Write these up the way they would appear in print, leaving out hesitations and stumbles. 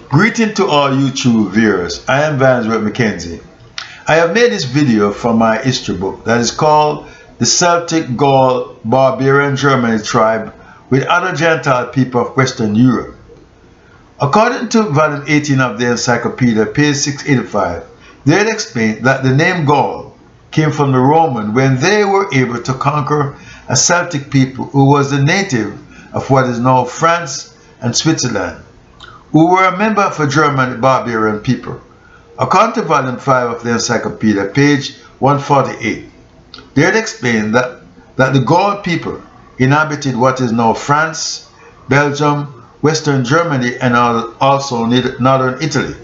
Greeting to all YouTube viewers. I am Vansworth Mackenzie. I have made this video from my history book that is called The Celtic Gaul Barbarian Germanic Tribe with Other Gentile People of Western Europe. According to volume 18 of the encyclopedia, page 685, they had explained that the name Gaul came from the Roman when they were able to conquer a Celtic people who was the native of what is now France and Switzerland, who were a member of a German barbarian people. According to volume 5 of the encyclopedia, page 148, they had explained that the Gaul people inhabited what is now France, Belgium, Western Germany, and also northern Italy.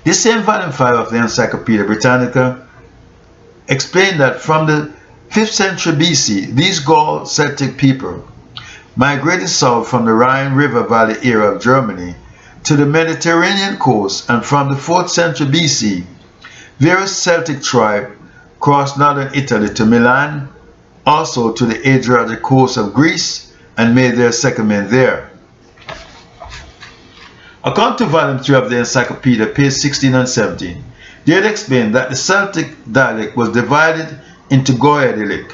This same volume 5 of the Encyclopedia Britannica explained that from the 5th century BC, these Gaul Celtic people migrated south from the Rhine River Valley area of Germany to the Mediterranean coast, and from the 4th century BC, various Celtic tribes crossed northern Italy to Milan, also to the Adriatic coast of Greece, and made their settlement there. According to volume 3 of the encyclopedia, page 16 and 17, they had explained that the Celtic dialect was divided into Goidelic,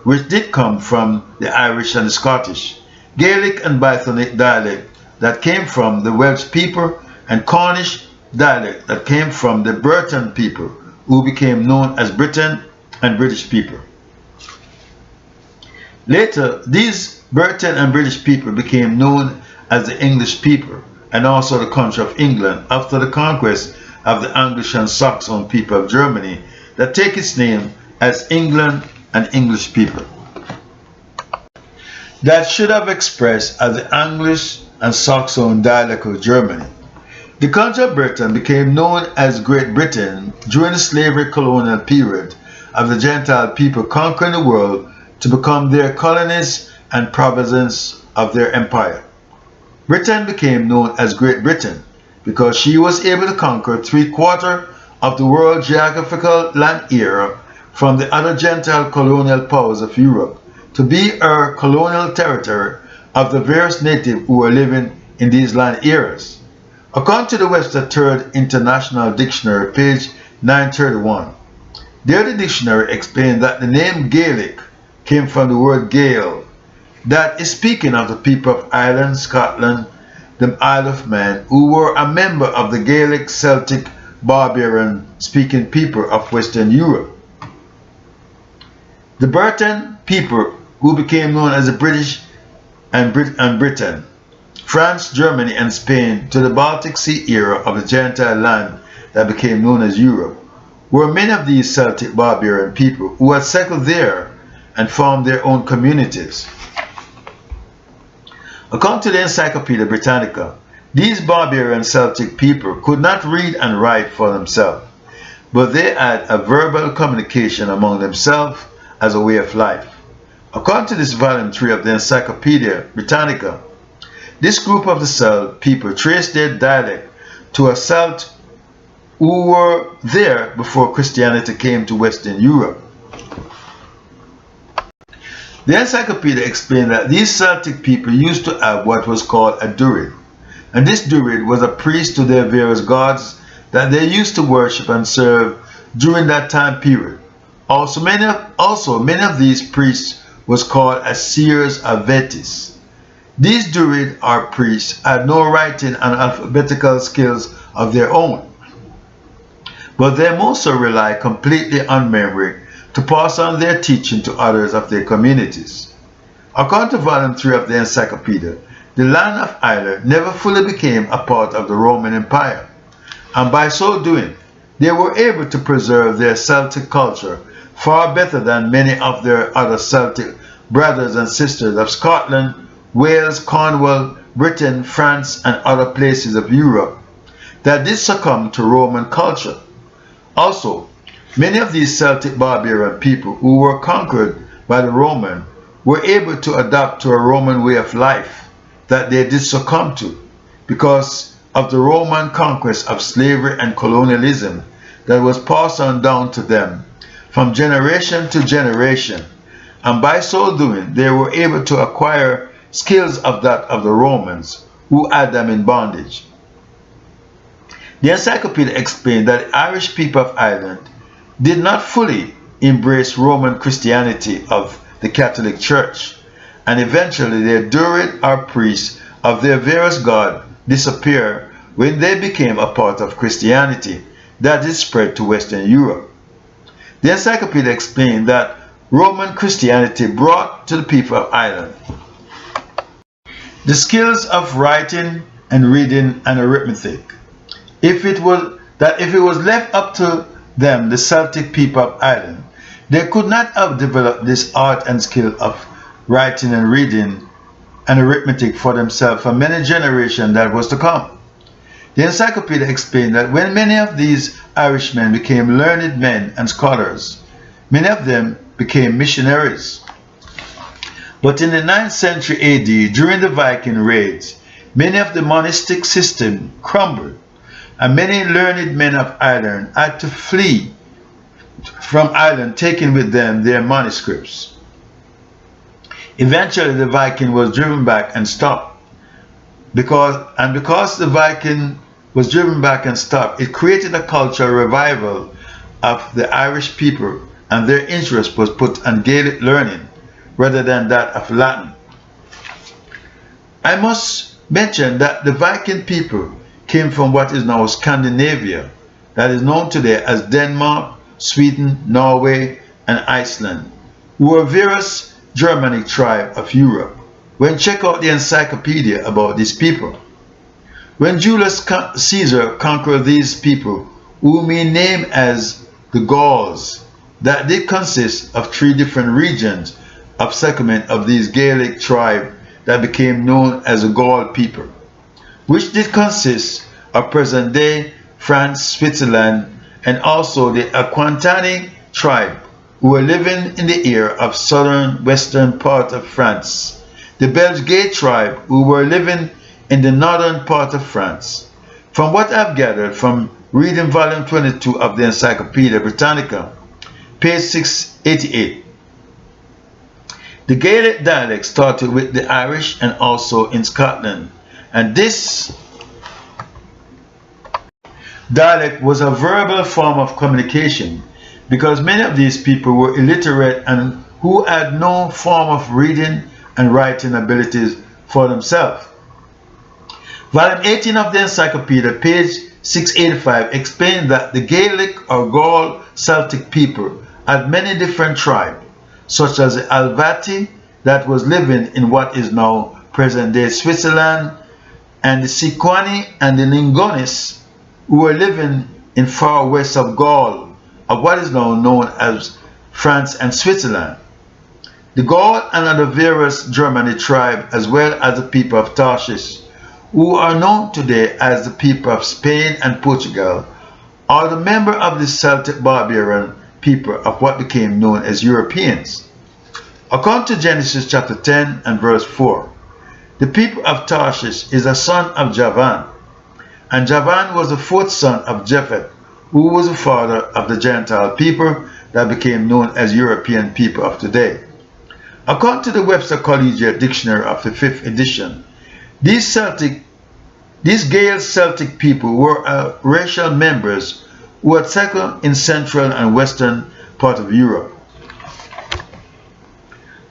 which did come from the Irish and the Scottish, Gaelic and Brythonic dialect that came from the Welsh people, and Cornish dialect that came from the Breton people, who became known as Briton and British people. Later, these Breton and British people became known as the English people, and also the country of England, after the conquest of the English and Saxon people of Germany, that take its name as England and English people. That should have expressed as the English and Saxon dialect of Germany. The country of Britain became known as Great Britain during the slavery colonial period of the Gentile people conquering the world to become their colonies and provinces of their empire. Britain became known as Great Britain because she was able to conquer 3/4 of the world geographical land area from the other Gentile colonial powers of Europe to be her colonial territory of the various natives who were living in these land areas. According to the Webster Third International Dictionary, page 931, there the dictionary explained that the name Gaelic came from the word Gael, that is speaking of the people of Ireland, Scotland, the Isle of Man, who were a member of the Gaelic Celtic barbarian speaking people of Western Europe. The Breton people, who became known as the British and Britain, France, Germany, and Spain, to the Baltic Sea era of the Gentile land that became known as Europe, were many of these Celtic barbarian people who had settled there and formed their own communities. According to the Encyclopedia Britannica, these barbarian Celtic people could not read and write for themselves, but they had a verbal communication among themselves as a way of life. According to this volume 3 of the Encyclopedia Britannica, this group of the Celt people traced their dialect to a Celt who were there before Christianity came to Western Europe. The encyclopedia explained that these Celtic people used to have what was called a Druid, and this Druid was a priest to their various gods that they used to worship and serve during that time period. Also, many of these priests was called as seers Avetis. These Druid or priests had no writing and alphabetical skills of their own, but they also rely completely on memory to pass on their teaching to others of their communities. According to volume 3 of the encyclopedia, the land of Ireland never fully became a part of the Roman Empire, and by so doing, they were able to preserve their Celtic culture far better than many of their other Celtic brothers and sisters of Scotland, Wales, Cornwall, Britain, France, and other places of Europe that did succumb to Roman culture. Also, many of these Celtic barbarian people who were conquered by the Roman were able to adapt to a Roman way of life that they did succumb to because of the Roman conquest of slavery and colonialism that was passed on down to them from generation to generation, and by so doing they were able to acquire skills of that of the Romans, who had them in bondage. The encyclopedia explained that the Irish people of Ireland did not fully embrace Roman Christianity of the Catholic Church, and eventually their Druid or priests of their various gods disappeared when they became a part of Christianity that is spread to Western Europe. The encyclopedia explained that Roman Christianity brought to the people of Ireland the skills of writing and reading and arithmetic. If it was left up to them, the Celtic people of Ireland, they could not have developed this art and skill of writing and reading and arithmetic for themselves for many generations that was to come. The encyclopedia explained that when many of these Irishmen became learned men and scholars, many of them became missionaries. But in the 9th century AD, during the Viking raids, many of the monastic system crumbled, and many learned men of Ireland had to flee from Ireland, taking with them their manuscripts. Eventually the Viking was driven back and stopped. Because the Viking was driven back and stopped, it created a cultural revival of the Irish people, and their interest was put on Gaelic learning rather than that of Latin. I must mention that the Viking people came from what is now Scandinavia, that is known today as Denmark, Sweden, Norway, and Iceland, who were various Germanic tribes of Europe. When check out the encyclopedia about these people. When Julius Caesar conquered these people, whom he named as the Gauls, that did consist of 3 different regions of settlement of these Gaelic tribes that became known as the Gaul people, which did consist of present-day France, Switzerland, and also the Aquitanian tribe, who were living in the area of southern western part of France, the Belgian tribe, who were living in the northern part of France. From what I've gathered from reading volume 22 of the Encyclopedia Britannica, page 688, the Gaelic dialect started with the Irish and also in Scotland, and this dialect was a verbal form of communication because many of these people were illiterate and who had no form of reading and writing abilities for themselves. Volume 18 of the Encyclopedia, page 685, explained that the Gaelic or Gaul Celtic people had many different tribes, such as the Alvati that was living in what is now present-day Switzerland, and the Sequani and the Lingonis, who were living in far west of Gaul, of what is now known as France and Switzerland. The Gaul and other various Germanic tribes, as well as the people of Tarshish, who are known today as the people of Spain and Portugal, are the member of the Celtic barbarian people of what became known as Europeans. According to Genesis chapter 10 and verse 4, the people of Tarshish is a son of Javan, and Javan was the 4th son of Japheth, who was the father of the Gentile people that became known as European people of today. According to the Webster Collegiate Dictionary of the 5th edition, these Gael Celtic people were racial members who had settled in central and western part of Europe.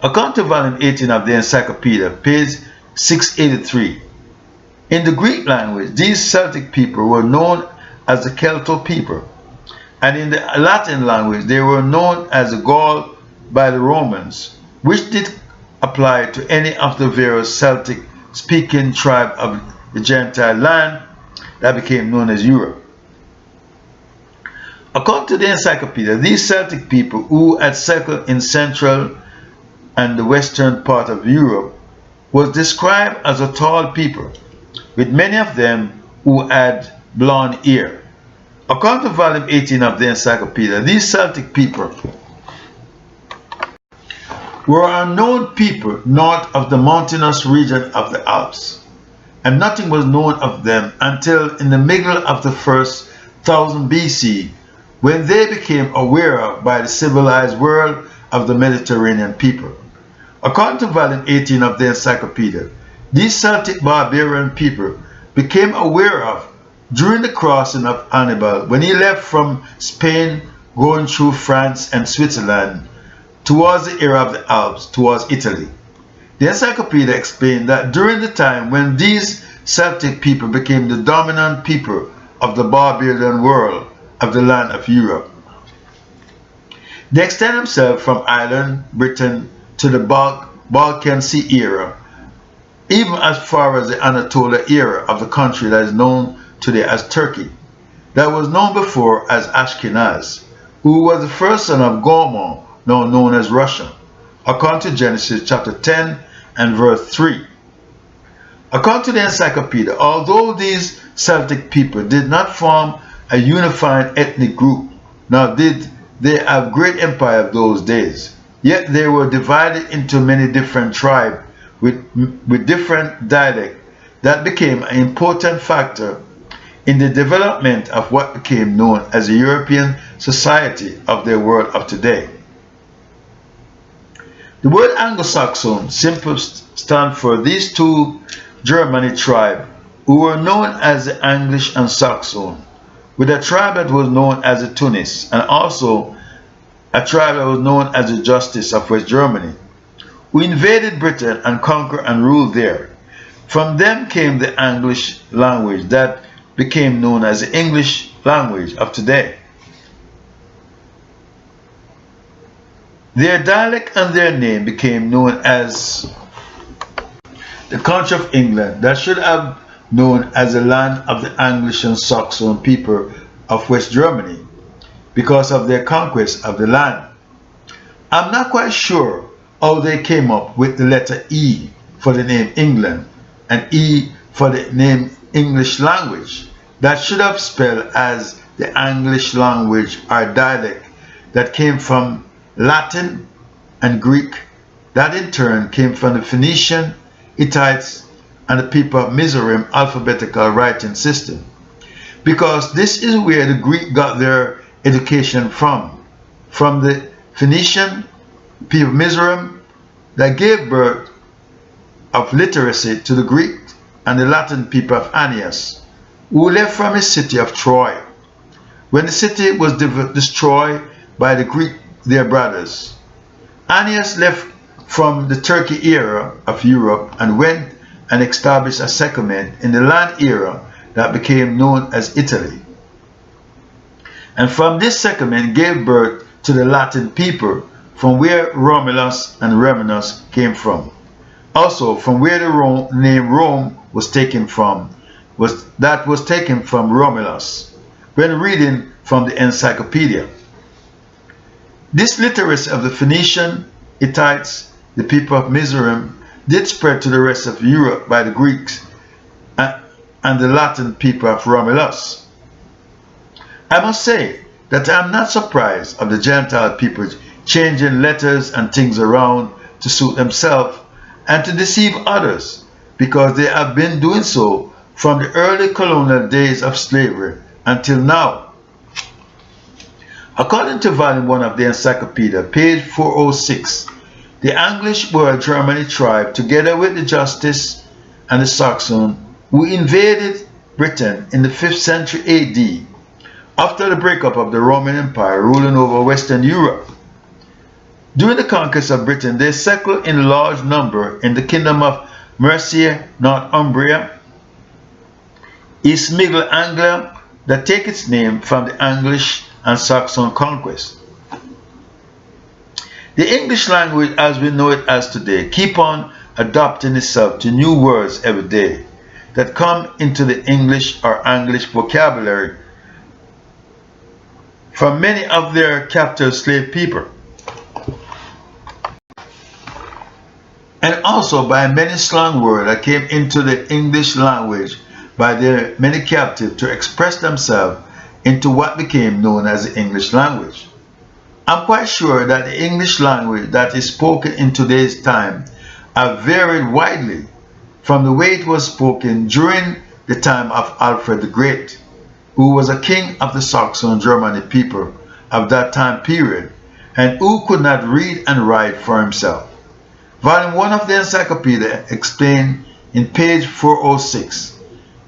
According to volume 18 of the Encyclopedia, page 683, in the Greek language, these Celtic people were known as the Celto people, and in the Latin language, they were known as the Gaul by the Romans, which did apply to any of the various Celtic-speaking tribes of the Gentile land that became known as Europe. According to the Encyclopedia, these Celtic people who had settled in central and the western part of Europe was described as a tall people, with many of them who had blonde hair. According to volume 18 of the Encyclopedia, these Celtic people were unknown people north of the mountainous region of the Alps, and nothing was known of them until in the middle of the first 1000 BC, when they became aware of by the civilized world of the Mediterranean people. According to volume 18 of the Encyclopedia, these Celtic barbarian people became aware of during the crossing of Hannibal when he left from Spain going through France and Switzerland towards the area of the Alps towards Italy. The encyclopedia explained that during the time when these Celtic people became the dominant people of the barbarian world of the land of Europe, they extend themselves from Ireland, Britain, to the Balkan Sea era, even as far as the Anatolia era of the country that is known today as Turkey, that was known before as Ashkenaz, who was the first son of Gomer, now known as Russia, according to Genesis chapter 10 and verse 3. According to the encyclopedia, although these Celtic people did not form a unified ethnic group, nor did they have great empire of those days, yet they were divided into many different tribes with different dialects that became an important factor in the development of what became known as the European society of the world of today. The word Anglo-Saxon simply stands for these two Germanic tribes who were known as the English and Saxon, with a tribe that was known as the Tunis, and also a tribe that was known as the Justice of West Germany, who invaded Britain and conquered and ruled there. From them came the English language that became known as the English language of today. Their dialect and their name became known as the country of England, that should have known as the land of the English and Saxon people of West Germany, because of their conquest of the land. I'm not quite sure how they came up with the letter E for the name England and E for the name English language. That should have spelled as the English language or dialect that came from Latin and Greek, that in turn came from the Phoenician, Hittites, and the people of Mizraim alphabetical writing system, because this is where the Greek got their education from the Phoenician people of Mizraim, that gave birth of literacy to the Greek and the Latin people of Aeneas, who left from his city of Troy when the city was destroyed by the Greek, their brothers. Aeneas left from the Turkey era of Europe and went and established a settlement in the land era that became known as Italy. And from this settlement gave birth to the Latin people, from where Romulus and Remus came from. Also from where the name Rome was taken from, was taken from Romulus, when reading from the encyclopedia. This literacy of the Phoenician, Hittites, the people of Mizraim, did spread to the rest of Europe by the Greeks and the Latin people of Romulus. I must say that I am not surprised of the Gentile people changing letters and things around to suit themselves and to deceive others, because they have been doing so from the early colonial days of slavery until now. According to volume 1 of the encyclopedia, page 406, the English were a Germanic tribe together with the Justice and the Saxon, who invaded Britain in the 5th century AD after the breakup of the Roman Empire ruling over Western Europe. During the conquest of Britain, they settled in large number in the kingdom of Mercia, Northumbria, East Middle Anglia, that take its name from the English and Saxon conquest. The English language as we know it as today keep on adapting itself to new words every day that come into the English or English vocabulary from many of their captive slave people, and also by many slang words that came into the English language by their many captives to express themselves into what became known as the English language. I'm quite sure that the English language that is spoken in today's time have varied widely from the way it was spoken during the time of Alfred the Great, who was a king of the Saxon Germanic people of that time period, and who could not read and write for himself. Volume 1 of the encyclopedia explained in page 406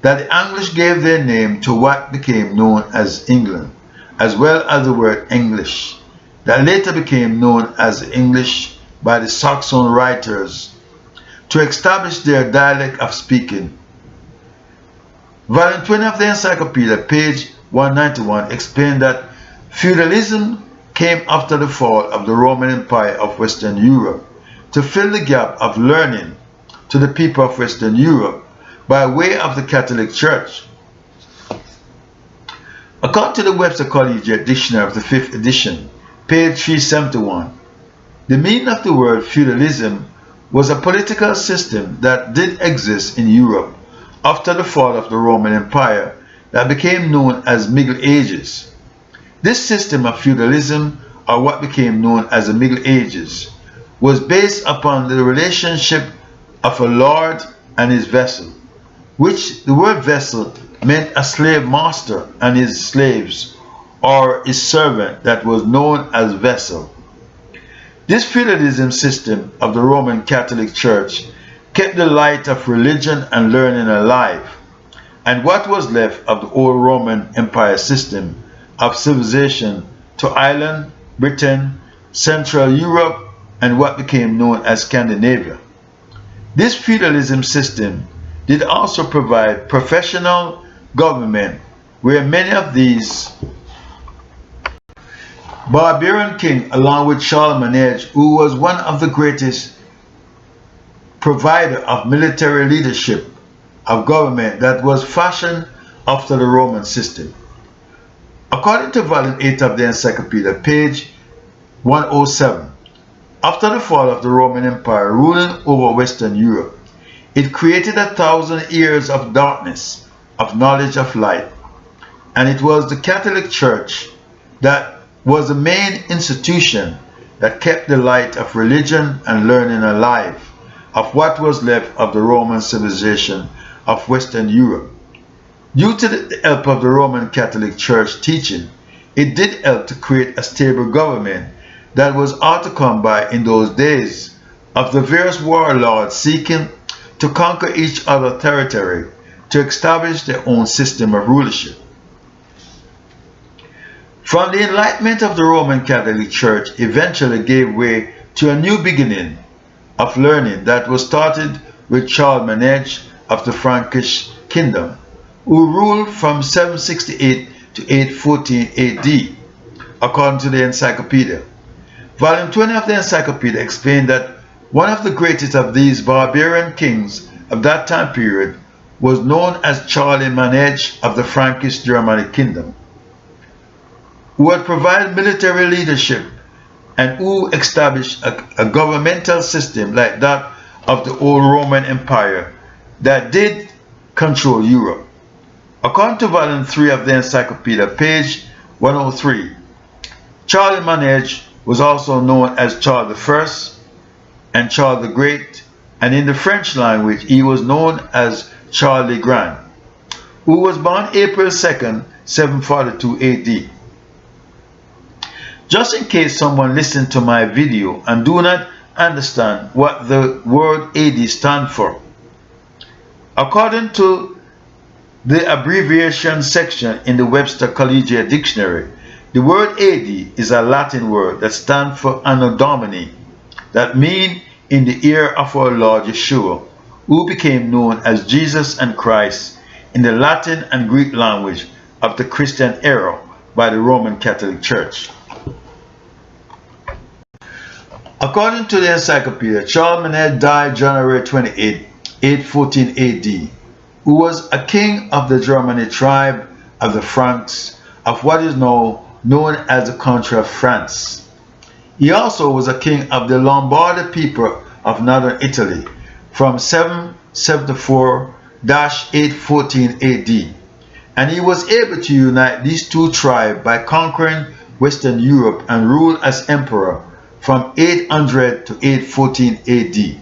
that the English gave their name to what became known as England, as well as the word English, that later became known as English by the Saxon writers to establish their dialect of speaking. Volume 20 of the Encyclopedia, page 191, explained that feudalism came after the fall of the Roman Empire of Western Europe to fill the gap of learning to the people of Western Europe by way of the Catholic Church. According to the Webster Collegiate Dictionary of the 5th edition, page 371, the meaning of the word feudalism was a political system that did exist in Europe after the fall of the Roman Empire that became known as Middle Ages. This system of feudalism, or what became known as the Middle Ages, was based upon the relationship of a lord and his vessel, which the word vessel meant a slave master and his slaves, or his servant that was known as vessel. This feudalism system of the Roman Catholic Church kept the light of religion and learning alive, and what was left of the old Roman Empire system of civilization to Ireland, Britain, Central Europe, and what became known as Scandinavia. This feudalism system did also provide professional government, where many of these barbarian kings, along with Charlemagne, who was one of the greatest provider of military leadership of government that was fashioned after the Roman system. According to volume 8 of the Encyclopedia, page 107, after the fall of the Roman Empire ruling over Western Europe, it created 1,000 years of darkness, of knowledge of light, and it was the Catholic Church that was the main institution that kept the light of religion and learning alive, of what was left of the Roman civilization of Western Europe. Due to the help of the Roman Catholic Church teaching, it did help to create a stable government that was hard to come by in those days, of the various warlords seeking to conquer each other's territory to establish their own system of rulership. From the enlightenment of the Roman Catholic Church eventually gave way to a new beginning of learning that was started with Charlemagne of the Frankish kingdom, who ruled from 768 to 814 AD, according to the Encyclopedia. Volume 20 of the Encyclopedia explained that one of the greatest of these barbarian kings of that time period was known as Charlemagne of the Frankish Germanic kingdom, who had provided military leadership and who established a governmental system like that of the old Roman Empire that did control Europe. According to volume 3 of the Encyclopedia, page 103, Charlemagne was also known as Charles I and Charles the Great, and in the French language he was known as Charles le Grand, who was born April 2nd, 742 AD. Just in case someone listened to my video and do not understand what the word AD stands for, according to the abbreviation section in the Webster Collegiate Dictionary, the word AD is a Latin word that stands for Anno Domini, that means in the year of our Lord Yeshua, who became known as Jesus and Christ in the Latin and Greek language of the Christian era by the Roman Catholic Church. According to the Encyclopedia, Charlemagne died January 28, 814 AD, who was a king of the Germanic tribe of the Franks of what is now known as the country of France. He also was a king of the Lombard people of northern Italy from 774-814 AD, and he was able to unite these two tribes by conquering Western Europe and rule as emperor from 800 to 814 AD.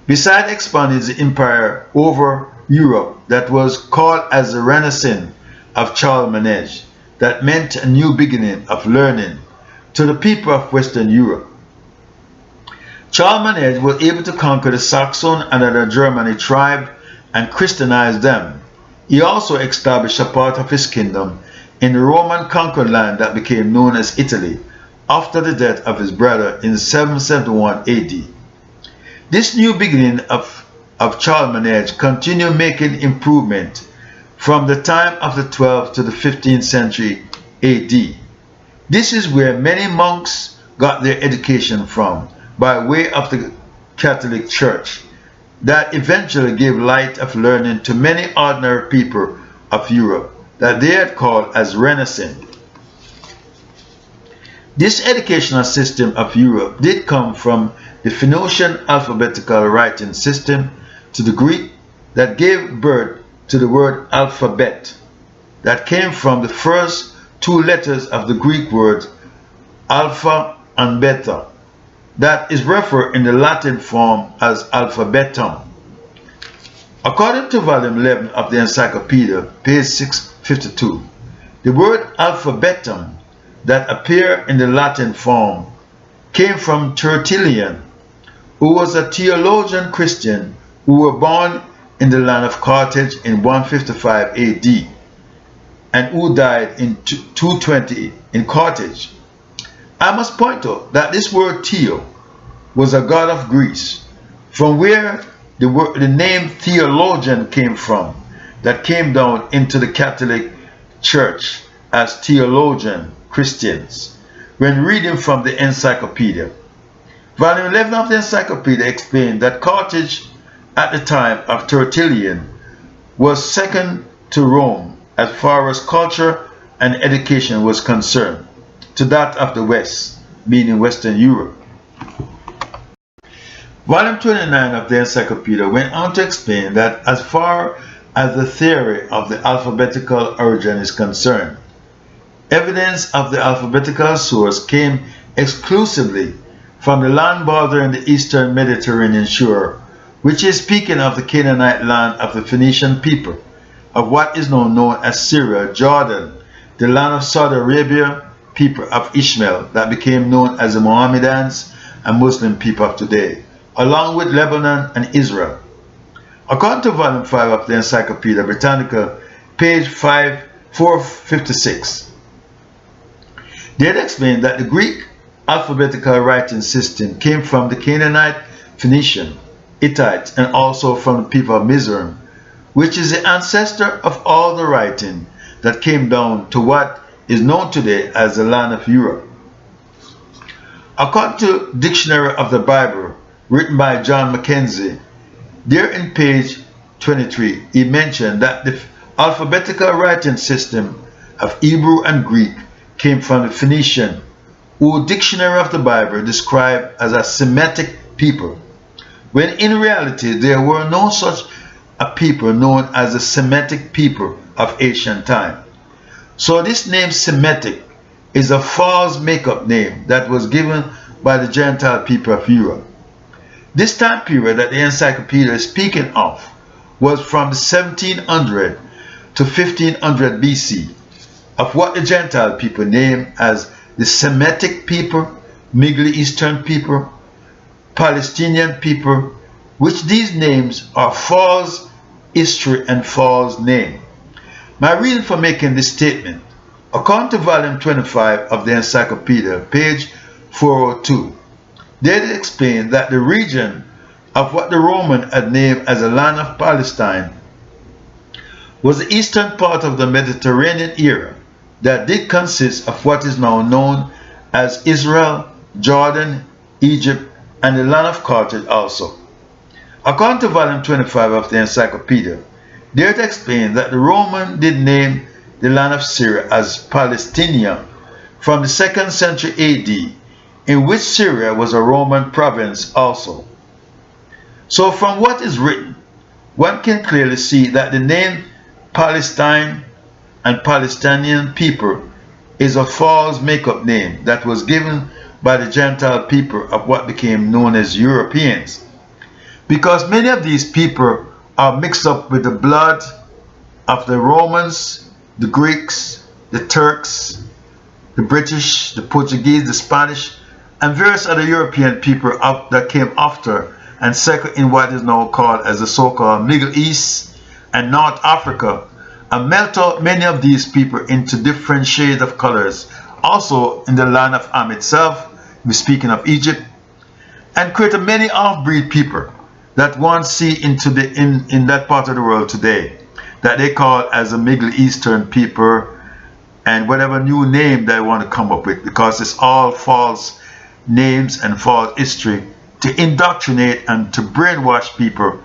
Besides expanding the empire over Europe that was called as the Renaissance of Charlemagne, that meant a new beginning of learning to the people of Western Europe. Charlemagne was able to conquer the Saxon and other Germanic tribe and Christianize them. He also established a part of his kingdom in the Roman conquered land that became known as Italy after the death of his brother in 771 AD. This new beginning of Charlemagne continued making improvement from the time of the 12th to the 15th century AD. This is where many monks got their education from by way of the Catholic Church that eventually gave light of learning to many ordinary people of Europe that they had called as Renaissance. This educational system of Europe did come from the Phoenician alphabetical writing system to the Greek that gave birth to the word alphabet that came from the first two letters of the Greek words alpha and beta that is referred in the Latin form as alphabetum. According to volume 11 of the encyclopedia, page 652, the word alphabetum that appear in the Latin form came from Tertullian, who was a theologian Christian who were born in the land of Carthage in 155 AD and who died in 220 in Carthage. I must point out that this word Theo was a god of Greece, from where the name theologian came from, that came down into the Catholic Church as theologian Christians when reading from the encyclopedia. Volume 11 of the encyclopedia explained that Carthage at the time of Tertullian was second to Rome as far as culture and education was concerned to that of the West, meaning Western Europe. Volume 29 of the encyclopedia went on to explain that as far as the theory of the alphabetical origin is concerned, evidence of the alphabetical source came exclusively from the land bordering the eastern Mediterranean shore, which is speaking of the Canaanite land of the Phoenician people, of what is now known as Syria, Jordan, the land of Saudi Arabia, people of Ishmael that became known as the Mohammedans and Muslim people of today, along with Lebanon and Israel. According to volume 5 of the Encyclopedia Britannica, page 456, they had explained that the Greek alphabetical writing system came from the Canaanite, Phoenician, Hittites, and also from the people of Mizraim, which is the ancestor of all the writing that came down to what is known today as the land of Europe. According to Dictionary of the Bible, written by John Mackenzie, there in page 23, he mentioned that the alphabetical writing system of Hebrew and Greek came from the Phoenician, who Dictionary of the Bible described as a Semitic people, when in reality there were no such a people known as the Semitic people of ancient time. So this name Semitic is a false make-up name that was given by the Gentile people of Europe. This time period that the encyclopedia is speaking of was from 1700 to 1500 BC, of what the Gentile people name as the Semitic people, Middle Eastern people, Palestinian people, which these names are false history and false name. My reason for making this statement, according to volume 25 of the encyclopedia, page 402, they explain that the region of what the Roman had named as the land of Palestine was the eastern part of the Mediterranean area that did consist of what is now known as Israel, Jordan, Egypt, and the land of Carthage also. According to volume 25 of the encyclopedia, they explain that the Roman did name the land of Syria as Palestinia from the 2nd century AD, in which Syria was a Roman province also. So from what is written, one can clearly see that the name Palestine and Palestinian people is a false make-up name that was given by the Gentile people of what became known as Europeans, because many of these people are mixed up with the blood of the Romans, the Greeks, the Turks, the British, the Portuguese, the Spanish, and various other European people that came after and settled in what is now called as the so-called Middle East and North Africa, and melt out many of these people into different shades of colors, also in the land of Ham itself, we're speaking of Egypt, and created many off-breed people that one see into in that part of the world today, that they call as the Middle Eastern people, and whatever new name they want to come up with, because it's all false names and false history to indoctrinate and to brainwash people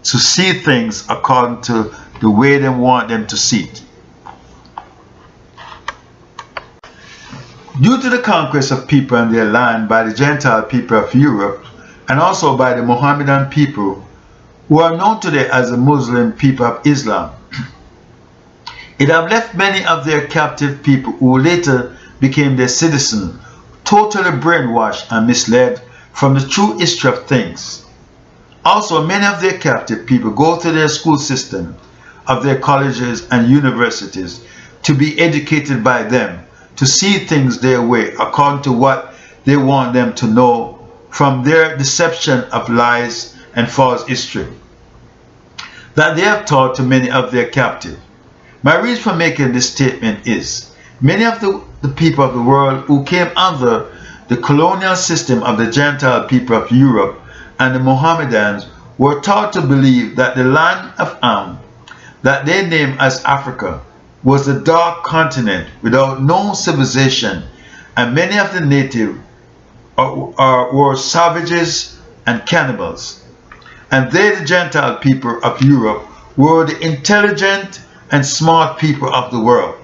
to see things according to the way they want them to see it. Due to the conquest of people and their land by the Gentile people of Europe, and also by the Mohammedan people, who are known today as the Muslim people of Islam, it have left many of their captive people who later became their citizens totally brainwashed and misled from the true history of things. Also, many of their captive people go to their school system of their colleges and universities to be educated by them, to see things their way according to what they want them to know from their deception of lies and false history that they have taught to many of their captive. My reason for making this statement is, many of the people of the world who came under the colonial system of the Gentile people of Europe and the Mohammedans were taught to believe that the land of Ham, that they name as Africa, was a dark continent without no civilization, and many of the natives were savages and cannibals. And they, the Gentile people of Europe, were the intelligent and smart people of the world.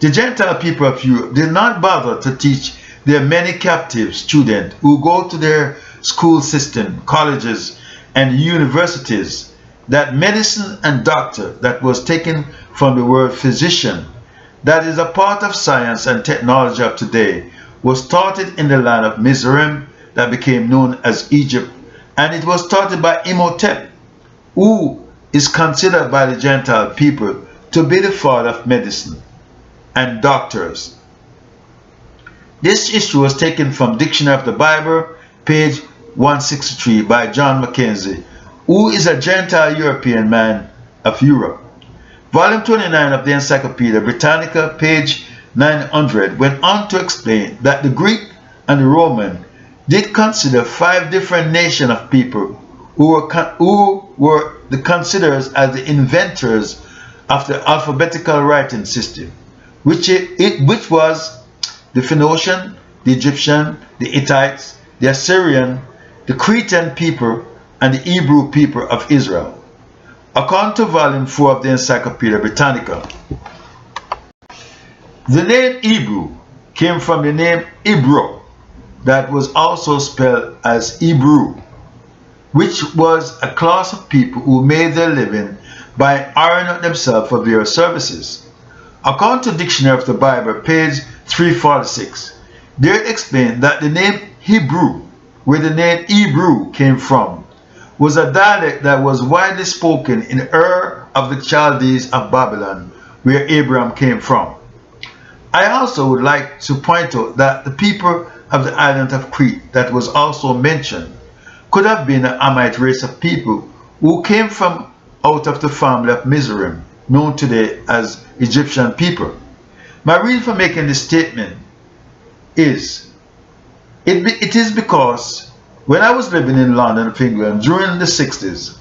The Gentile people of Europe did not bother to teach their many captive students who go to their school system, colleges, and universities that medicine and doctor that was taken from the word physician, that is a part of science and technology of today, was started in the land of Mizraim that became known as Egypt, and it was started by Imhotep, who is considered by the Gentile people to be the father of medicine and doctors. This issue was taken from Dictionary of the Bible, page 163 by John Mackenzie, who is a Gentile European man of Europe. Volume 29 of the Encyclopedia Britannica, page 900, went on to explain that the Greek and the Roman did consider 5 different nations of people who were the considered as the inventors of the alphabetical writing system, which was the Phoenician, the Egyptian, the Hittites, the Assyrian, the Cretan people, and the Hebrew people of Israel. According to volume 4 of the Encyclopedia Britannica, the name Hebrew came from the name Hebrew, that was also spelled as Hebrew, which was a class of people who made their living by hiring out themselves for various services. According to Dictionary of the Bible, page 346, they explain that the name Hebrew, where the name Hebrew came from, was a dialect that was widely spoken in Ur of the Chaldees of Babylon, where Abraham came from. I also would like to point out that the people of the island of Crete that was also mentioned could have been an Hamite race of people who came from out of the family of Mizraim, known today as Egyptian people. My reason for making this statement is, it is because when I was living in London, England, during the 60s,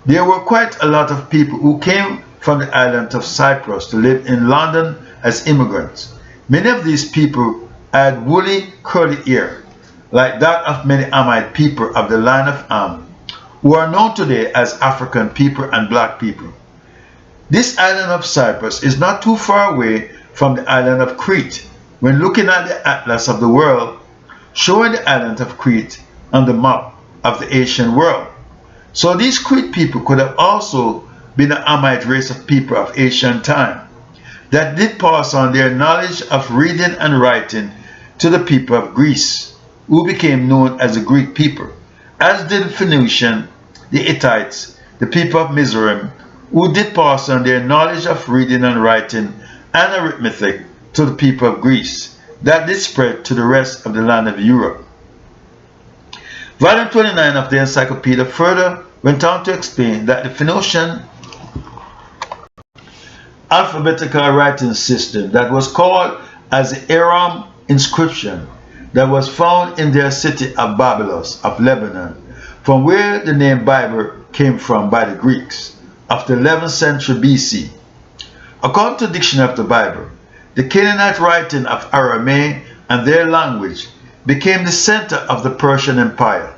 there were quite a lot of people who came from the island of Cyprus to live in London as immigrants. Many of these people had woolly, curly hair, like that of many Hamite people of the line of Ham, who are known today as African people and black people. This island of Cyprus is not too far away from the island of Crete when looking at the atlas of the world, showing the island of Crete on the map of the Asian world. So these Crete people could have also been a Hamite race of people of ancient time that did pass on their knowledge of reading and writing to the people of Greece, who became known as the Greek people, as did the Phoenician, the Hittites, the people of Mizraim, who did pass on their knowledge of reading and writing and arithmetic to the people of Greece, that did spread to the rest of the land of Europe. Volume 29 of the Encyclopedia further went on to explain that the Phoenician alphabetical writing system that was called as the Aram inscription that was found in their city of Babylon of Lebanon, from where the name Bible came from by the Greeks of the 11th century BC. According to the Dictionary of the Bible, the Canaanite writing of Aramaic and their language became the center of the Persian Empire.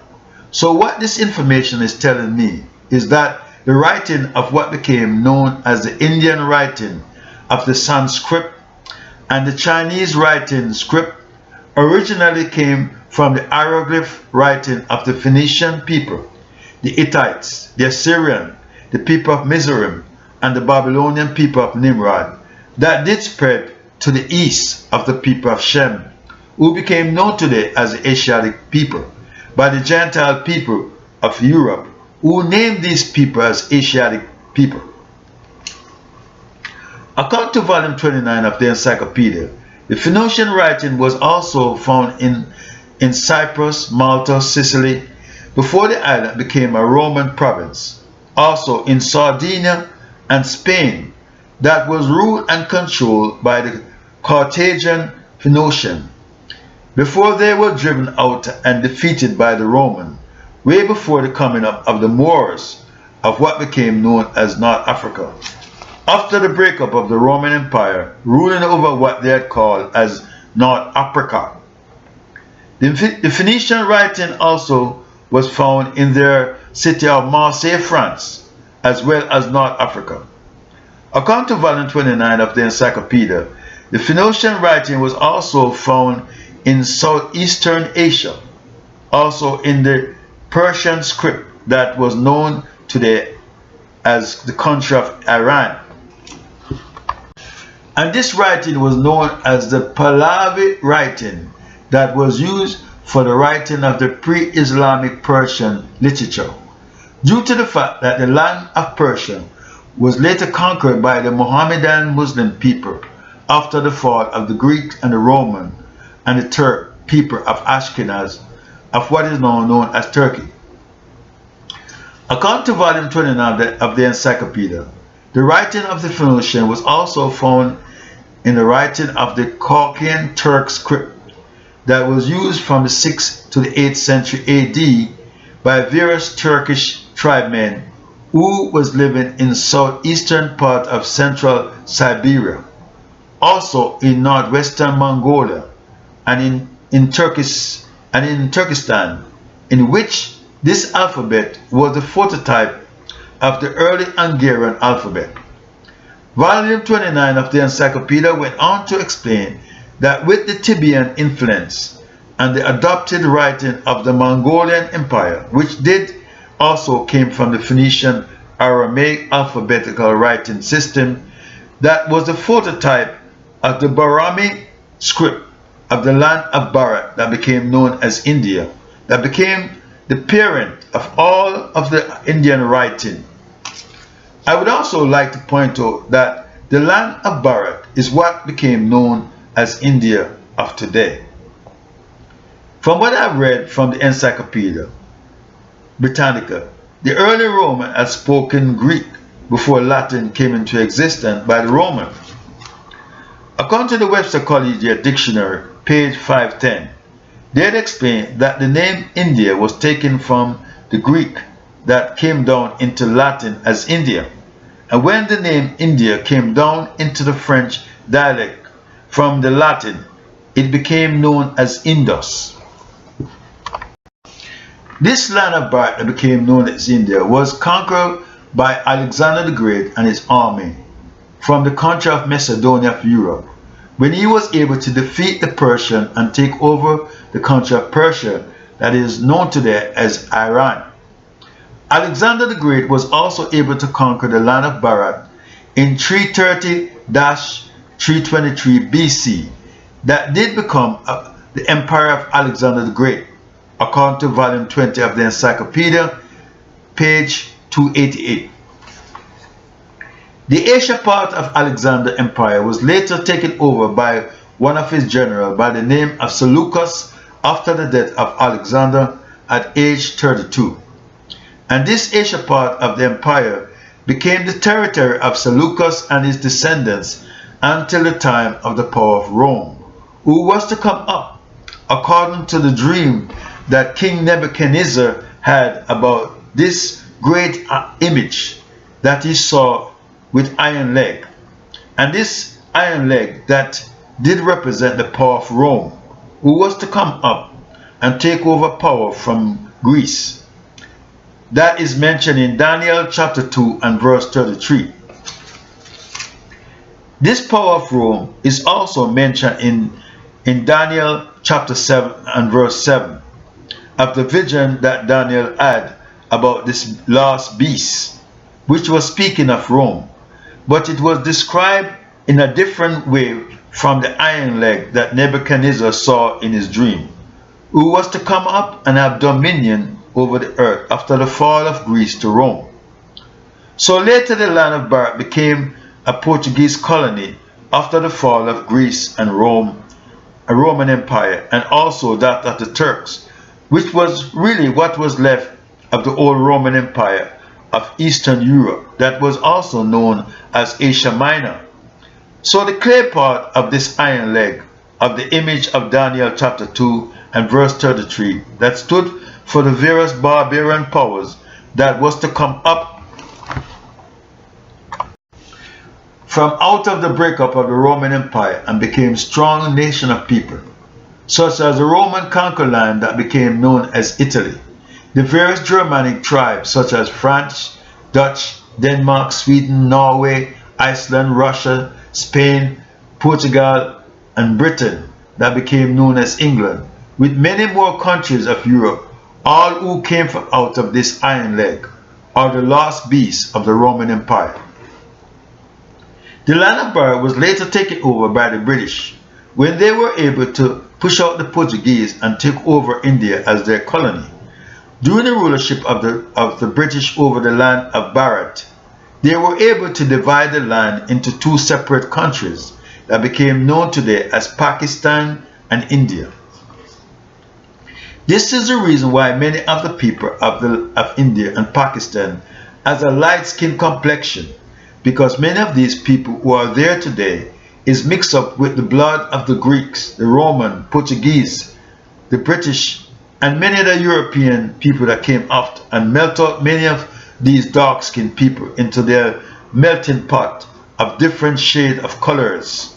So what this information is telling me is that the writing of what became known as the Indian writing of the Sanskrit and the Chinese writing script originally came from the hieroglyph writing of the Phoenician people, the Hittites, the Assyrian, the people of Mizraim, and the Babylonian people of Nimrod, that did spread to the east of the people of Shem, who became known today as the Asiatic people, by the Gentile people of Europe, who named these people as Asiatic people. According to volume 29 of the Encyclopedia, the Phoenician writing was also found in Cyprus, Malta, Sicily, before the island became a Roman province, also in Sardinia and Spain, that was ruled and controlled by the Carthaginian Phoenician, before they were driven out and defeated by the Roman, way before the coming up of the Moors of what became known as North Africa. After the breakup of the Roman Empire, ruling over what they had called as North Africa. The Phoenician writing also was found in their city of Marseille, France, as well as North Africa. According to volume 29 of the Encyclopedia, the Phoenician writing was also found in southeastern Asia, also in the Persian script that was known today as the country of Iran. And this writing was known as the Pahlavi writing that was used for the writing of the pre-Islamic Persian literature, due to the fact that the land of Persia was later conquered by the Mohammedan Muslim people after the fall of the Greek and the Roman and the Turk people of Ashkenaz, of what is now known as Turkey. According to volume 29 of the Encyclopedia, the writing of the Phoenician was also found in the writing of the Caucasian Turk script that was used from the 6th to the 8th century AD by various Turkish tribesmen who was living in southeastern part of central Siberia, also in northwestern Mongolia, and in Turkestan, in which this alphabet was the prototype of the early Hungarian alphabet. Volume 29 of the Encyclopedia went on to explain that with the Tibetan influence and the adopted writing of the Mongolian Empire, which did also came from the Phoenician Aramaic alphabetical writing system, that was the prototype of the Brahmi script of the land of Bharat that became known as India, that became the parent of all of the Indian writing. I would also like to point out that the land of Bharat is what became known as India of today. From what I've read from the Encyclopedia Britannica, the early Roman had spoken Greek before Latin came into existence by the Romans. According to the Webster Collegiate Dictionary, page 510, they had explained that the name India was taken from the Greek that came down into Latin as India. And when the name India came down into the French dialect from the Latin, it became known as Indus. This land of Bharat that became known as India was conquered by Alexander the Great and his army from the country of Macedonia of Europe, when he was able to defeat the Persian and take over the country of Persia that is known today as Iran. Alexander the Great was also able to conquer the land of Bharat in 330-323 BC. That did become the Empire of Alexander the Great, according to volume 20 of the Encyclopedia, page 288. The Asia part of Alexander's empire was later taken over by one of his generals by the name of Seleucus after the death of Alexander at age 32. And this Asia part of the empire became the territory of Seleucus and his descendants until the time of the power of Rome, who was to come up according to the dream that King Nebuchadnezzar had about this great image that he saw with iron leg. And this iron leg that did represent the power of Rome, who was to come up and take over power from Greece. That is mentioned in Daniel chapter 2 and verse 33. This power of Rome is also mentioned in Daniel chapter 7 and verse 7 of the vision that Daniel had about this last beast, which was speaking of Rome, but it was described in a different way from the iron leg that Nebuchadnezzar saw in his dream, who was to come up and have dominion over the earth after the fall of Greece to Rome. So later the land of Barat became a Portuguese colony after the fall of Greece and Rome, a Roman Empire, and also that of the Turks, which was really what was left of the old Roman Empire of Eastern Europe that was also known as Asia Minor. So the clay part of this iron leg of the image of Daniel chapter 2 and verse 33 that stood for the various barbarian powers that was to come up from out of the breakup of the Roman Empire and became strong nation of people, such as the Roman conquered land that became known as Italy, the various Germanic tribes such as France, Dutch, Denmark, Sweden, Norway, Iceland, Russia, Spain, Portugal, and Britain that became known as England, with many more countries of Europe, all who came from out of this iron leg, or the last beast of the Roman Empire. The land of Barat was later taken over by the British when they were able to push out the Portuguese and take over India as their colony. During the rulership of the British over the land of Barat, they were able to divide the land into two separate countries that became known today as Pakistan and India. This is the reason why many of the people of India and Pakistan has a light-skinned complexion, because many of these people who are there today is mixed up with the blood of the Greeks, the Roman, Portuguese, the British, and many of the European people that came after and melt out many of these dark-skinned people into their melting pot of different shade of colors.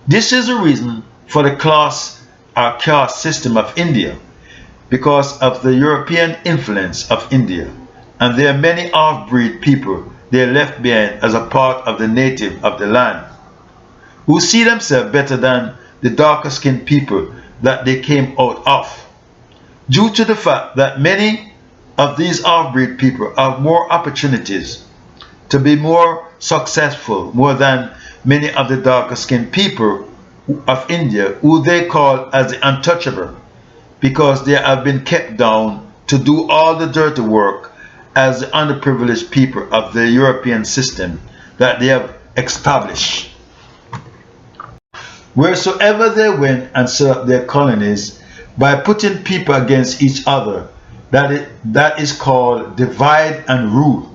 This is the reason for the class or caste system of India, because of the European influence of India, and there are many half-breed people they left behind as a part of the native of the land, who see themselves better than the darker-skinned people that they came out of, due to the fact that many of these half-breed people have more opportunities to be more successful, more than many of the darker-skinned people of India, who they call as the untouchable, because they have been kept down to do all the dirty work as the underprivileged people of the European system that they have established. Wheresoever they went and set up their colonies by putting people against each other, that is called divide and rule.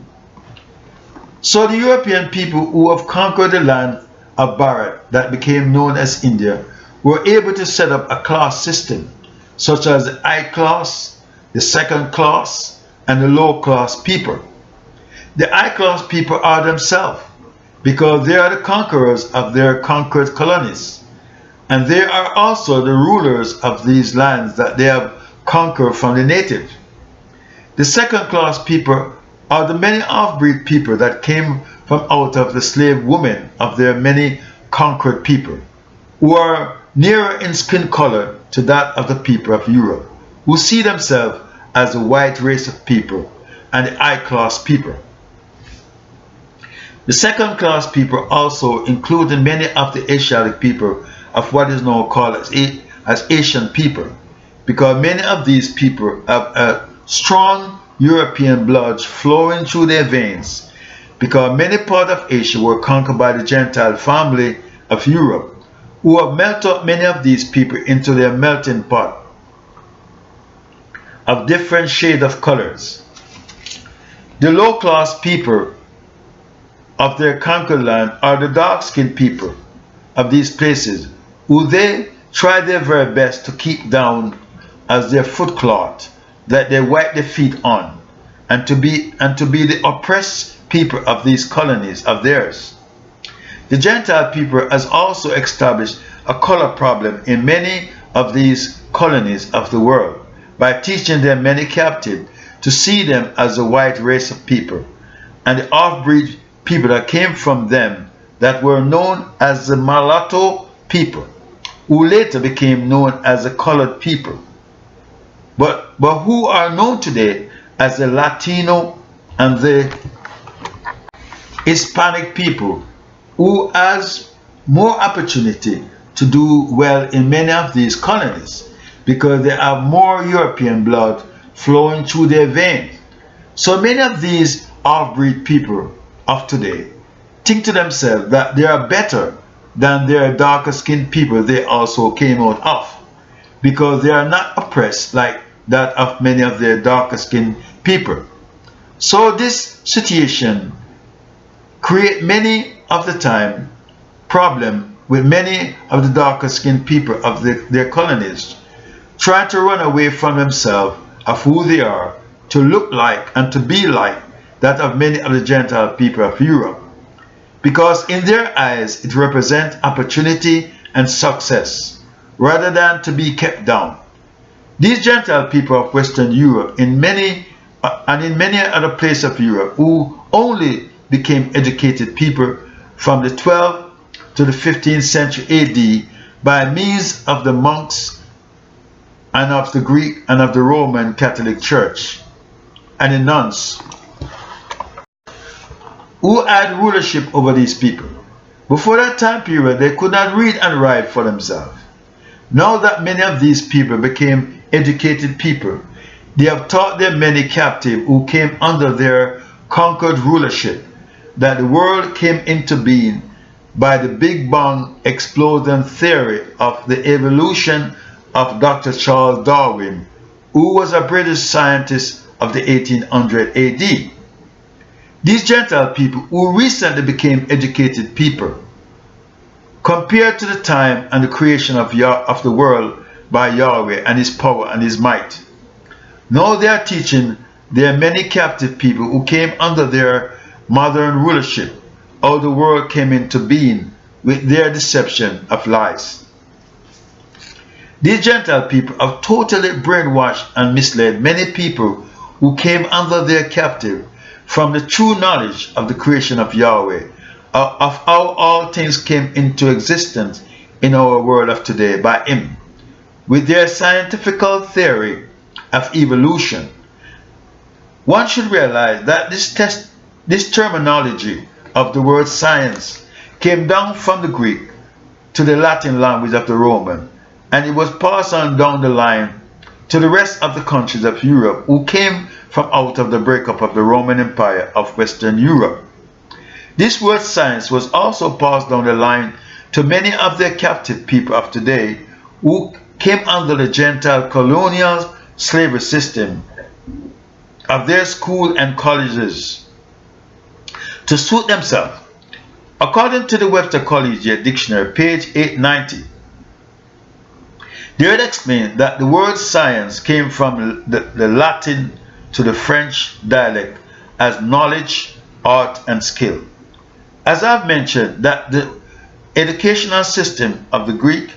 So the European people who have conquered the land of Barat that became known as India were able to set up a class system, such as the high class, the second class, and the low class people. The high class people are themselves, because they are the conquerors of their conquered colonies, and they are also the rulers of these lands that they have conquered from the native. The second class people are the many half-breed people that came from out of the slave women of their many conquered people, who are nearer in skin color to that of the people of Europe, who see themselves as the white race of people and the high-class people. The second-class people also include many of the Asiatic people of what is now called as Asian people, because many of these people have a strong European blood flowing through their veins, because many parts of Asia were conquered by the Gentile family of Europe, who have melted up many of these people into their melting pot of different shades of colors. The low-class people of their conquered land are the dark-skinned people of these places, who they try their very best to keep down as their footcloth that they wipe their feet on, and to be the oppressed people of these colonies of theirs. The Gentile people has also established a color problem in many of these colonies of the world by teaching their many captives to see them as a white race of people, and the off-breed people that came from them that were known as the mulatto people, who later became known as the colored people, but who are known today as the Latino and the Hispanic people, who has more opportunity to do well in many of these colonies because they have more European blood flowing through their veins. So many of these off-breed people of today think to themselves that they are better than their darker skinned people they also came out of, because they are not oppressed like that of many of their darker skinned people. So this situation creates many of the time problem with many of the darker skinned people of their colonies trying to run away from themselves of who they are to look like and to be like that of many of the Gentile people of Europe, because in their eyes it represents opportunity and success rather than to be kept down. These Gentile people of Western Europe and in many other places of Europe who only became educated people from the 12th to the 15th century AD by means of the monks and of the Greek and of the Roman Catholic Church and the nuns who had rulership over these people. Before that time period, they could not read and write for themselves. Now that many of these people became educated people, they have taught their many captives who came under their conquered rulership that the world came into being by the Big Bang explosion theory of the evolution of Dr. Charles Darwin, who was a British scientist of the 1800 AD. These Gentile people who recently became educated people, compared to the time and the creation of the world by Yahweh and his power and his might, now they are teaching their many captive people who came under their modern rulership how the world came into being with their deception of lies. These Gentile people have totally brainwashed and misled many people who came under their captive from the true knowledge of the creation of Yahweh, of how all things came into existence in our world of today by him, with their scientific theory of evolution. One should realize that this terminology of the word science came down from the Greek to the Latin language of the Roman, and it was passed on down the line to the rest of the countries of Europe who came from out of the breakup of the Roman Empire of Western Europe. This word science was also passed down the line to many of their captive people of today who came under the Gentile colonial slavery system of their school and colleges to suit themselves. According to the Webster Collegiate Dictionary, page 890, there it explains that the word science came from the Latin to the French dialect as knowledge, art, and skill. As I've mentioned, that the educational system of the Greek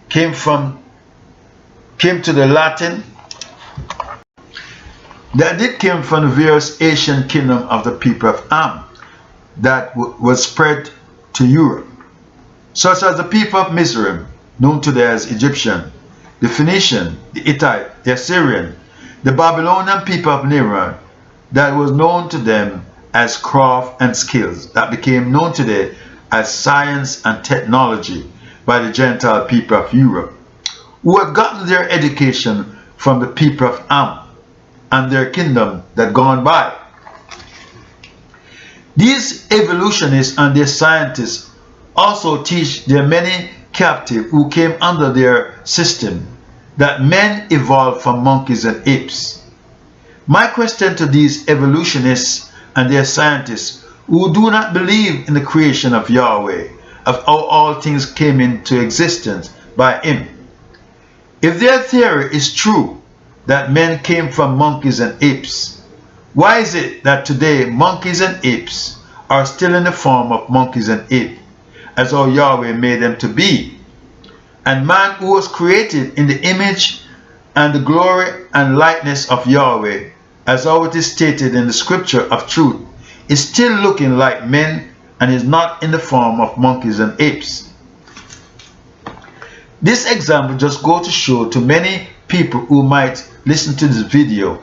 came to the Latin, that it came from the various Asian kingdom of the people of Ham that was spread to Europe, such as the people of Mizraim, known today as Egyptian, the Phoenician, the Hittite, the Assyrian, the Babylonian people of Nimrod, that was known to them as craft and skills, that became known today as science and technology by the Gentile people of Europe, who had gotten their education from the people of Ham and their kingdom that gone by. These evolutionists and their scientists also teach their many captives who came under their system that men evolved from monkeys and apes. My question to these evolutionists and their scientists who do not believe in the creation of Yahweh, of how all things came into existence by him. If their theory is true, that men came from monkeys and apes, why is it that today monkeys and apes are still in the form of monkeys and apes, as how Yahweh made them to be? And man, who was created in the image and the glory and likeness of Yahweh, as how it is stated in the scripture of truth, is still looking like men and is not in the form of monkeys and apes. This example just goes to show to many people who might listen to this video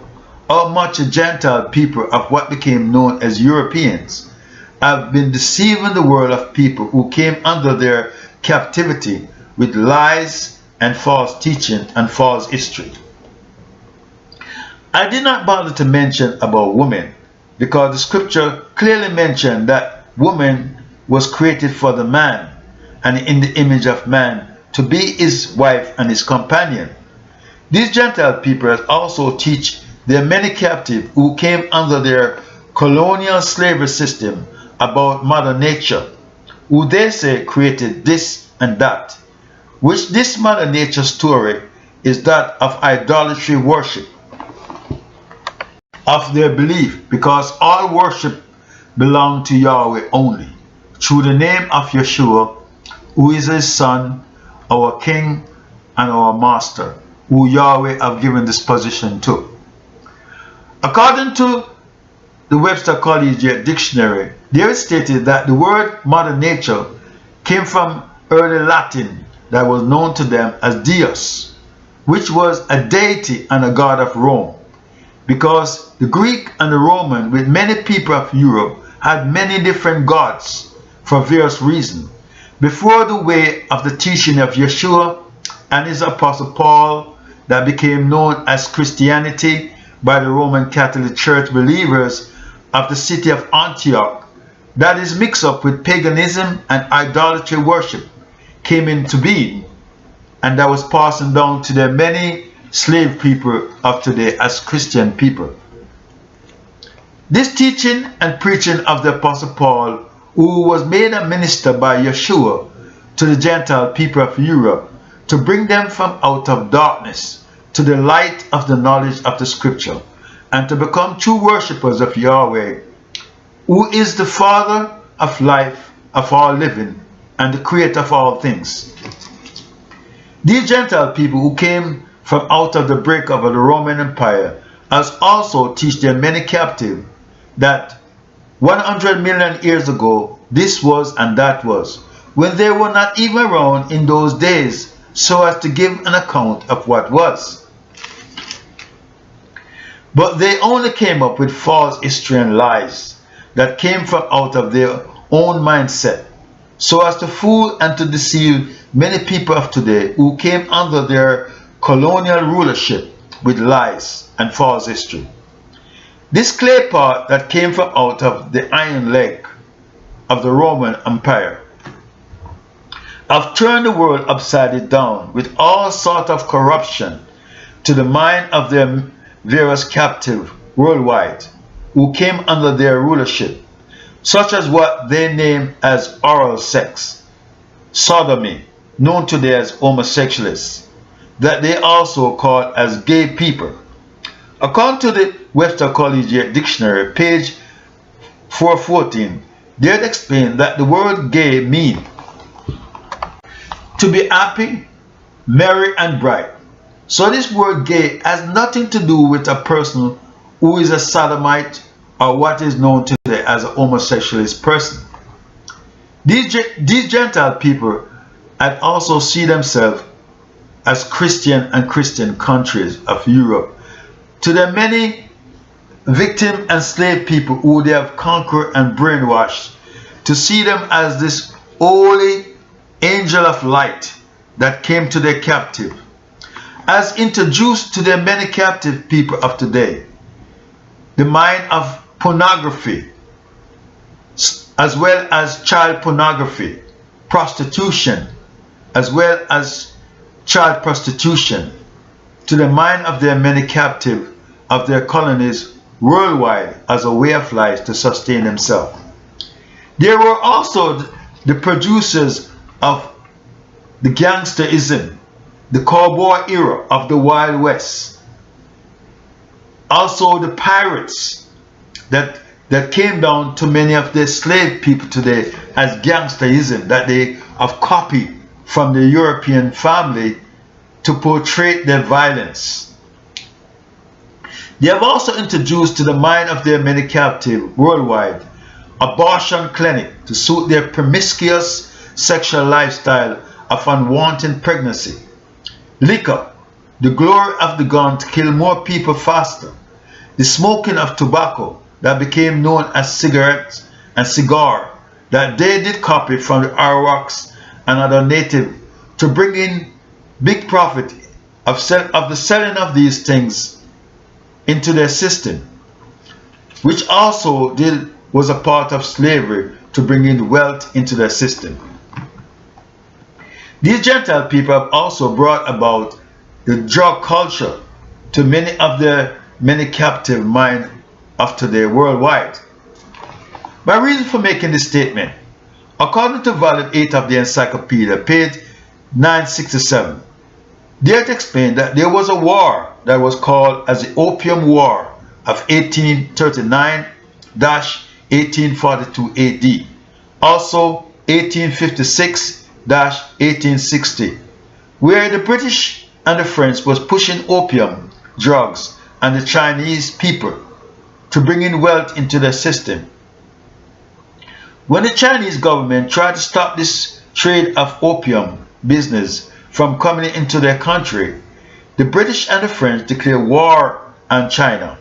how much the Gentile people of what became known as Europeans have been deceiving the world of people who came under their captivity with lies and false teaching and false history. I did not bother to mention about women because the scripture clearly mentioned that woman was created for the man and in the image of man to be his wife and his companion. These Gentile people also teach their many captives who came under their colonial slavery system about Mother Nature, who they say created this and that, which this Mother Nature story is that of idolatry worship of their belief, because all worship belong to Yahweh only, through the name of Yeshua, who is his son, our king and our master, who Yahweh have given this position to. According to the Webster Collegiate Dictionary, there is stated that the word Mother Nature came from early Latin that was known to them as Deus, which was a deity and a god of Rome, because the Greek and the Roman, with many people of Europe, had many different gods for various reasons. Before the way of the teaching of Yeshua and his apostle Paul that became known as Christianity by the Roman Catholic Church believers of the city of Antioch, that is mixed up with paganism and idolatry worship, came into being, and that was passing down to the many slave people of today as Christian people. This teaching and preaching of the apostle Paul, who was made a minister by Yeshua to the Gentile people of Europe, to bring them from out of darkness to the light of the knowledge of the scripture, and to become true worshippers of Yahweh, who is the Father of life, of all living, and the creator of all things. These Gentile people who came from out of the breakup of the Roman Empire has also teach their many captives that 100 million years ago this was and that was, when they were not even around in those days so as to give an account of what was. But they only came up with false history and lies that came from out of their own mindset, so as to fool and to deceive many people of today who came under their colonial rulership with lies and false history. This clay pot that came from out of the iron leg of the Roman Empire have turned the world upside down with all sort of corruption to the mind of their various captives worldwide who came under their rulership, such as what they name as oral sex, sodomy, known today as homosexualists, that they also call as gay people. According to the Webster Collegiate Dictionary, page 414, they explain that the word gay means to be happy, merry, and bright. So this word gay has nothing to do with a person who is a sodomite or what is known today as a homosexualist person. These Gentile people had also see themselves as Christian and Christian countries of Europe, to the many victim and slave people who they have conquered and brainwashed, to see them as this holy angel of light that came to their captive, as introduced to their many captive people of today, the mind of pornography, as well as child pornography, prostitution, as well as child prostitution, to the mind of their many captives of their colonies worldwide as a way of life to sustain themselves. There were also the producers of the gangsterism, the cowboy era of the Wild West. Also the pirates that came down to many of the slave people today as gangsterism that they have copied from the European family to portray their violence. They have also introduced to the mind of their many captives worldwide abortion clinic to suit their promiscuous sexual lifestyle of unwanted pregnancy. Liquor, the glory of the gun to kill more people faster. The smoking of tobacco that became known as cigarettes and cigar that they did copy from the Arawaks and other native to bring in big profit of the selling of these things into their system, which also was a part of slavery to bring in wealth into their system. These Gentile people have also brought about the drug culture to many of their many captive mind of today worldwide. My reason for making this statement, according to volume 8 of the encyclopedia, page 967, there it explained that there was a war that was called as the Opium War of 1839-1842 AD, also 1856-1860, where the British and the French was pushing opium drugs and the Chinese people to bring in wealth into their system. When the Chinese government tried to stop this trade of opium business from coming into their country, the British and the French declared war on China,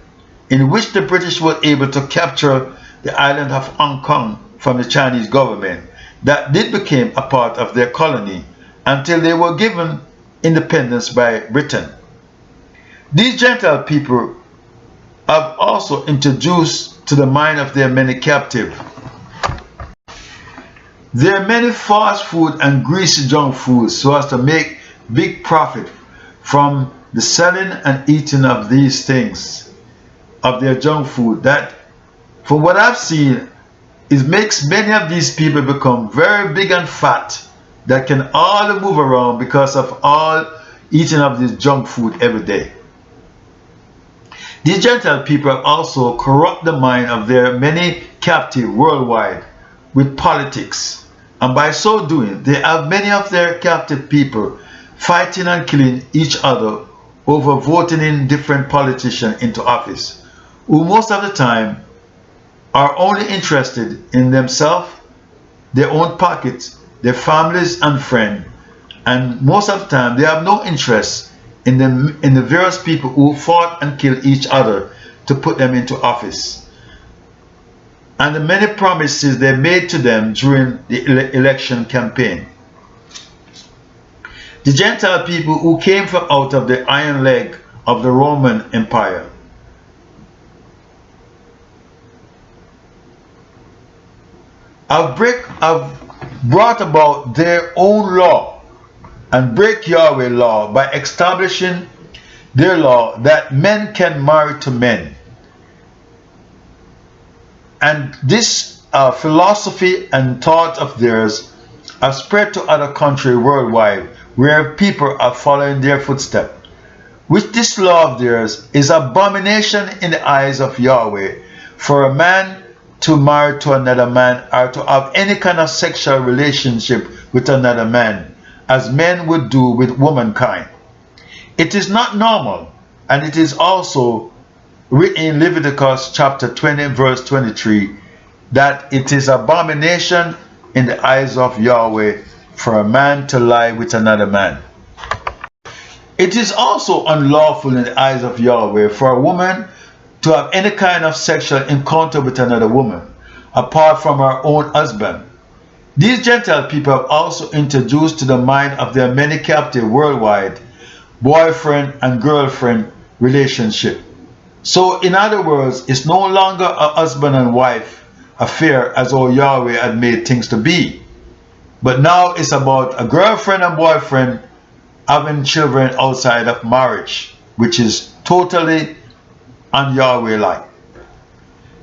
in which the British were able to capture the island of Hong Kong from the Chinese government that did become a part of their colony until they were given independence by Britain. These Gentile people have also introduced to the mind of their many captive their many fast food and greasy junk foods so as to make big profit from the selling and eating of these things, of their junk food, that from what I've seen, it makes many of these people become very big and fat that can all move around because of all eating of this junk food every day. These Gentile people have also corrupt the mind of their many captive worldwide with politics, and by so doing they have many of their captive people fighting and killing each other over voting in different politicians into office, who most of the time are only interested in themselves, their own pockets, their families and friends, and most of the time they have no interest in the various people who fought and killed each other to put them into office, and the many promises they made to them during the election campaign. The Gentile people who came from out of the iron leg of the Roman Empire have brought about their own law and break Yahweh law by establishing their law that men can marry to men. And this philosophy and thought of theirs have spread to other countries worldwide where people are following their footsteps, which this law of theirs is abomination in the eyes of Yahweh for a man to marry to another man or to have any kind of sexual relationship with another man, as men would do with womankind. It is not normal, and it is also written in Leviticus chapter 20 verse 23 that it is abomination in the eyes of Yahweh for a man to lie with another man. It is also unlawful in the eyes of Yahweh for a woman to have any kind of sexual encounter with another woman apart from her own husband. These Gentile people have also introduced to the mind of their many captive worldwide boyfriend and girlfriend relationship. So in other words, it's no longer a husband and wife affair as all Yahweh had made things to be. But now it's about a girlfriend and boyfriend having children outside of marriage, which is totally on Yahweh like.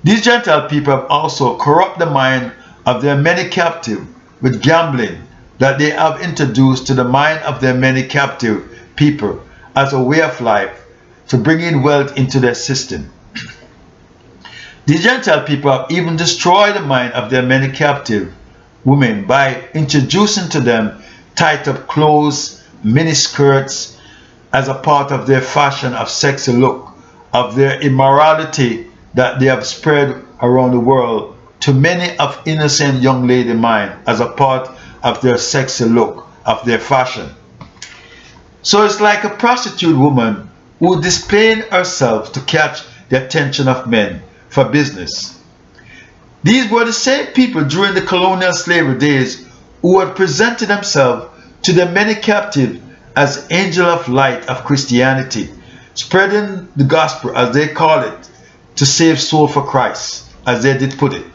These Gentile people have also corrupted the mind of their many captive with gambling that they have introduced to the mind of their many captive people as a way of life to bring in wealth into their system. These Gentile people have even destroyed the mind of their many captive women by introducing to them tight-up clothes, miniskirts, as a part of their fashion of sexy look, of their immorality that they have spread around the world to many of innocent young lady mind as a part of their sexy look, of their fashion. So it's like a prostitute woman who displayed herself to catch the attention of men for business. These were the same people during the colonial slavery days who had presented themselves to the many captives as angel of light of Christianity, spreading the gospel, as they call it, to save soul for Christ, as they did put it,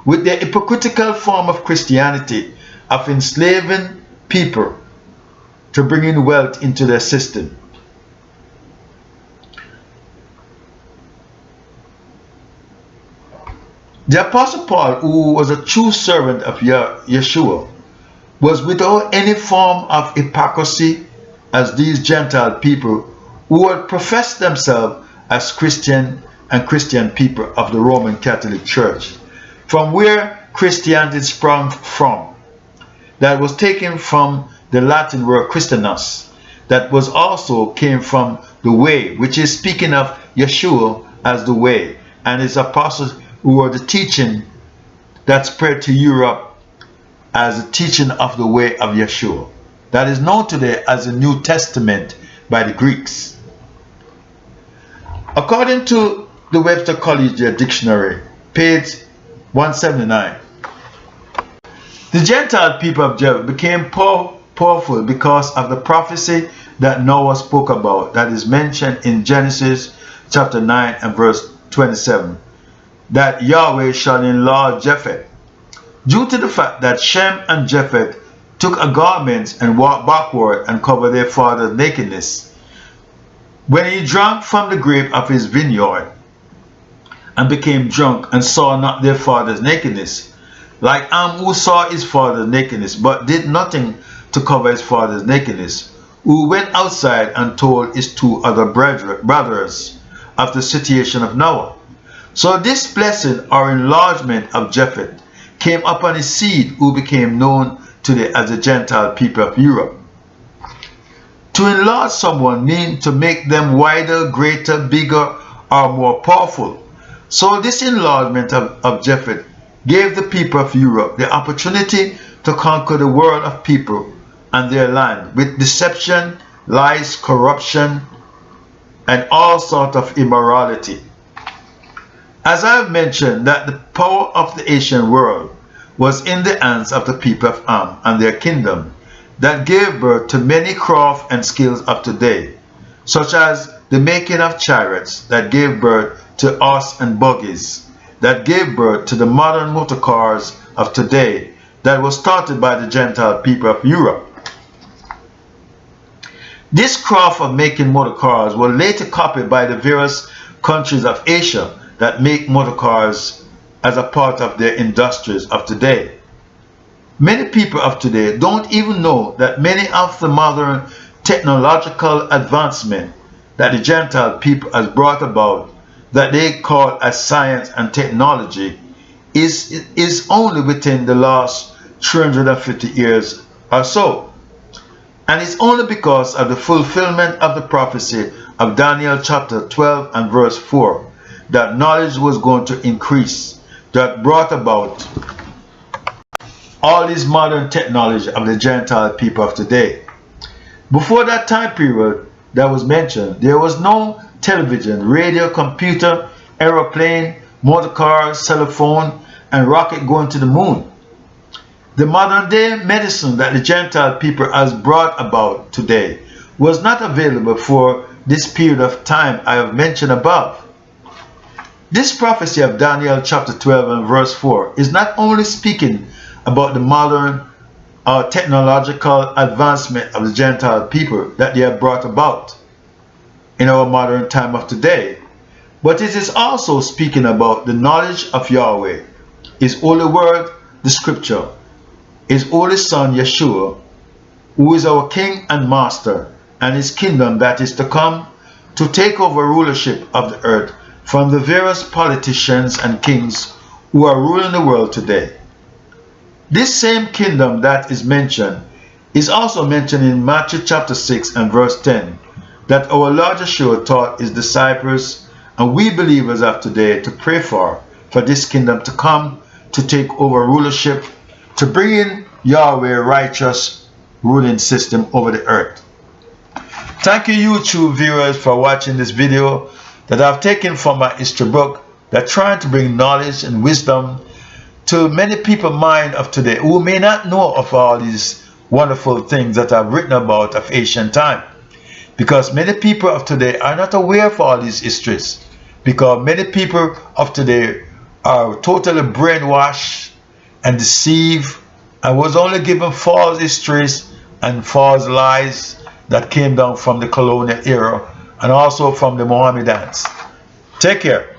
with their hypocritical form of Christianity of enslaving people to bring in wealth into their system. The Apostle Paul, who was a true servant of Yeshua, was without any form of hypocrisy as these Gentile people who had professed themselves as Christian and Christian people of the Roman Catholic Church, from where Christianity sprung from, that was taken from the Latin word Christianus, that was also came from the way, which is speaking of Yeshua as the way, and his apostles who were the teaching that spread to Europe as the teaching of the way of Yeshua, that is known today as the New Testament by the Greeks. According to the Webster Collegiate Dictionary, page 179, the Gentile people of Judah became powerful because of the prophecy that Noah spoke about, that is mentioned in Genesis chapter 9 and verse 27, that Yahweh shall enlarge Japheth. Due to the fact that Shem and Japheth took a garment and walked backward and covered their father's nakedness, when he drank from the grape of his vineyard and became drunk and saw not their father's nakedness, like Am who saw his father's nakedness but did nothing to cover his father's nakedness, who went outside and told his two other brothers of the situation of Noah. So this blessing or enlargement of Japheth came upon his seed, who became known today as the Gentile people of Europe. To enlarge someone means to make them wider, greater, bigger, or more powerful. So this enlargement of Japheth gave the people of Europe the opportunity to conquer the world of people and their land with deception, lies, corruption, and all sorts of immorality. As I have mentioned, that the power of the ancient world was in the hands of the people of Am and their kingdom, that gave birth to many craft and skills of today, such as the making of chariots, that gave birth to horse and buggies, that gave birth to the modern motor cars of today, that was started by the Gentile people of Europe. This craft of making motor cars was later copied by the various countries of Asia that make motor cars as a part of their industries of today. Many people of today don't even know that many of the modern technological advancement that the Gentile people has brought about, that they call as science and technology, is only within the last 350 years or so. And it's only because of the fulfillment of the prophecy of Daniel chapter 12 and verse 4 that knowledge was going to increase, that brought about all this modern technology of the Gentile people of today. Before that time period that was mentioned, there was no television, radio, computer, aeroplane, motor car, cell phone, and rocket going to the moon. The modern day medicine that the Gentile people has brought about today was not available for this period of time I have mentioned above. This prophecy of Daniel chapter 12 and verse 4 is not only speaking about the modern or technological advancement of the Gentile people that they have brought about in our modern time of today, but it is also speaking about the knowledge of Yahweh, His holy word, the scripture, His holy Son Yeshua, who is our King and Master, and His kingdom that is to come to take over rulership of the earth from the various politicians and kings who are ruling the world today. This same kingdom that is mentioned is also mentioned in Matthew chapter 6 and verse 10, that our Lord Yeshua taught His disciples and we believers of today to pray for this kingdom to come, to take over rulership, to bring in Yahweh righteous ruling system over the earth. Thank you YouTube viewers for watching this video that I've taken from my history book that trying to bring knowledge and wisdom to many people mind of today who may not know of all these wonderful things that I've written about of ancient time. Because many people of today are not aware of all these histories. Because many people of today are totally brainwashed and deceived and was only given false histories and false lies that came down from the colonial era and also from the Mohammedans. Take care.